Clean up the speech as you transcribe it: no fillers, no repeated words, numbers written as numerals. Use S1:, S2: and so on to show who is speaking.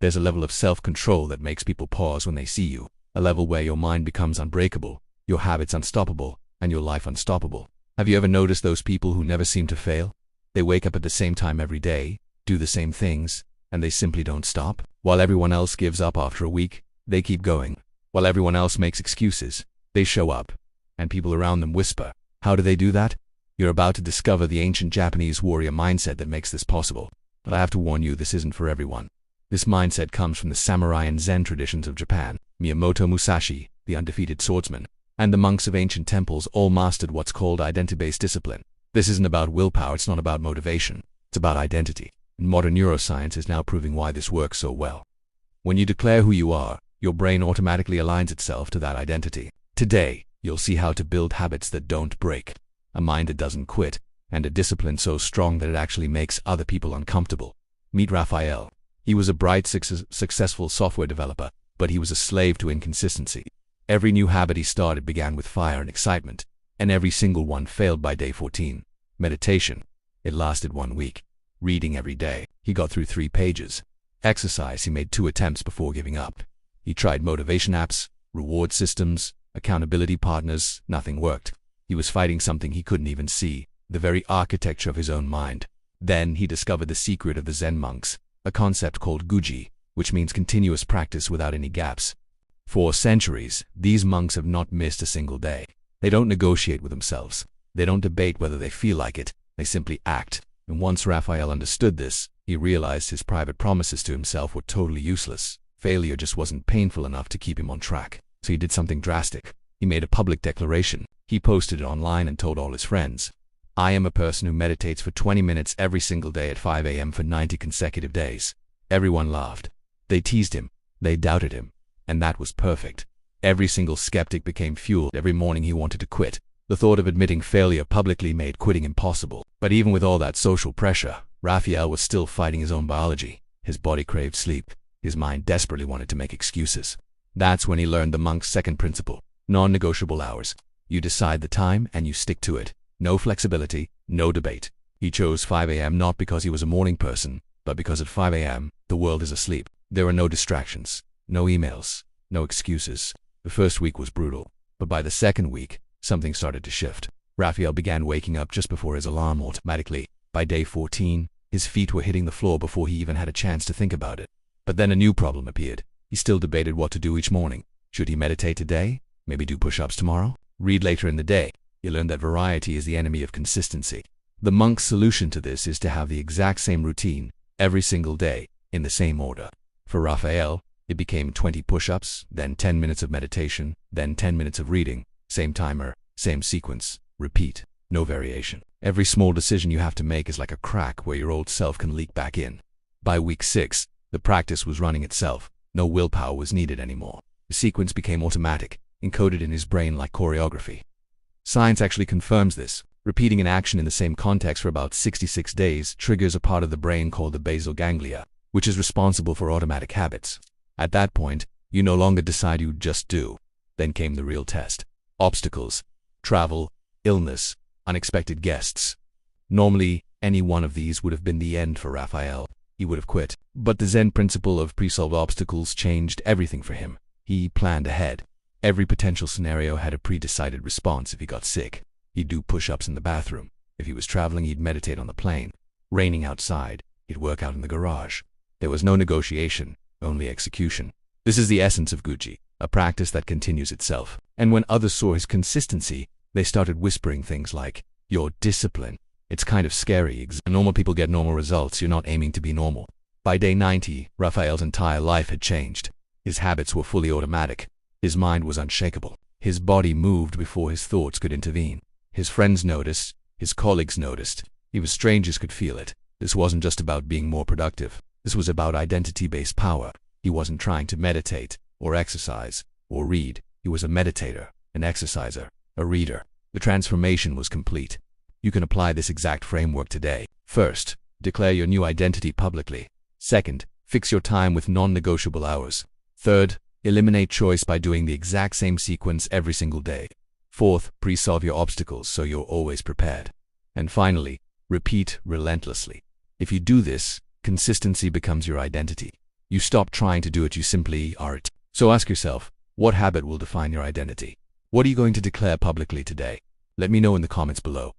S1: There's a level of self-control that makes people pause when they see you, a level where your mind becomes unbreakable, your habits unstoppable, and your life unstoppable. Have you ever noticed those people who never seem to fail? They wake up at the same time every day, do the same things, and they simply don't stop. While everyone else gives up after a week, they keep going. While everyone else makes excuses, they show up, and people around them whisper. How do they do that? You're about to discover the ancient Japanese warrior mindset that makes this possible. But I have to warn you, this isn't for everyone. This mindset comes from the samurai and Zen traditions of Japan. Miyamoto Musashi, the undefeated swordsman, and the monks of ancient temples all mastered what's called identity-based discipline. This isn't about willpower, it's not about motivation. It's about identity. And modern neuroscience is now proving why this works so well. When you declare who you are, your brain automatically aligns itself to that identity. Today, you'll see how to build habits that don't break, a mind that doesn't quit, and a discipline so strong that it actually makes other people uncomfortable. Meet Raphael. He was a bright, successful software developer, but he was a slave to inconsistency. Every new habit he started began with fire and excitement, and every single one failed by day 14. Meditation. It lasted 1 week. Reading every day. He got through 3 pages. Exercise. He made 2 attempts before giving up. He tried motivation apps, reward systems, accountability partners. Nothing worked. He was fighting something he couldn't even see, the very architecture of his own mind. Then he discovered the secret of the Zen monks, a concept called Guji, which means continuous practice without any gaps. For centuries, these monks have not missed a single day. They don't negotiate with themselves. They don't debate whether they feel like it. They simply act. And once Raphael understood this, he realized his private promises to himself were totally useless. Failure just wasn't painful enough to keep him on track. So he did something drastic. He made a public declaration. He posted it online and told all his friends, "I am a person who meditates for 20 minutes every single day at 5 a.m. for 90 consecutive days." Everyone laughed. They teased him. They doubted him. And that was perfect. Every single skeptic became fueled. Every morning he wanted to quit. The thought of admitting failure publicly made quitting impossible. But even with all that social pressure, Raphael was still fighting his own biology. His body craved sleep. His mind desperately wanted to make excuses. That's when he learned the monk's second principle, non-negotiable hours. You decide the time and you stick to it. No flexibility, no debate. He chose 5 a.m. not because he was a morning person, but because at 5 a.m., the world is asleep. There are no distractions, no emails, no excuses. The first week was brutal, but by the second week, something started to shift. Raphael began waking up just before his alarm automatically. By day 14, his feet were hitting the floor before he even had a chance to think about it. But then a new problem appeared. He still debated what to do each morning. Should he meditate today? Maybe do push-ups tomorrow? Read later in the day? He learned that variety is the enemy of consistency. The monk's solution to this is to have the exact same routine every single day in the same order. For Raphael, it became 20 push-ups, then 10 minutes of meditation, then 10 minutes of reading, same timer, same sequence, repeat, no variation. Every small decision you have to make is like a crack where your old self can leak back in. By week 6, the practice was running itself. No willpower was needed anymore. The sequence became automatic, encoded in his brain like choreography. Science actually confirms this. Repeating an action in the same context for about 66 days triggers a part of the brain called the basal ganglia, which is responsible for automatic habits. At that point, you no longer decide, you just do. Then came the real test. Obstacles, travel, illness, unexpected guests. Normally, any one of these would have been the end for Raphael. He would have quit. But the Zen principle of pre-solved obstacles changed everything for him. He planned ahead. Every potential scenario had a pre-decided response. If he got sick, he'd do push-ups in the bathroom. If he was traveling, he'd meditate on the plane. Raining outside, he'd work out in the garage. There was no negotiation, only execution. This is the essence of Guji, a practice that continues itself. And when others saw his consistency, they started whispering things like, "You're disciplined." It's kind of scary. Normal people get normal results. You're not aiming to be normal. By day 90, Raphael's entire life had changed. His habits were fully automatic. His mind was unshakable. His body moved before his thoughts could intervene. His friends noticed. His colleagues noticed. Even strangers could feel it. This wasn't just about being more productive. This was about identity-based power. He wasn't trying to meditate, or exercise, or read. He was a meditator, an exerciser, a reader. The transformation was complete. You can apply this exact framework today. First, declare your new identity publicly. Second, fix your time with non-negotiable hours. Third, eliminate choice by doing the exact same sequence every single day. Fourth, pre-solve your obstacles so you're always prepared. And finally, repeat relentlessly. If you do this, consistency becomes your identity. You stop trying to do it, you simply are it. So ask yourself, what habit will define your identity? What are you going to declare publicly today? Let me know in the comments below.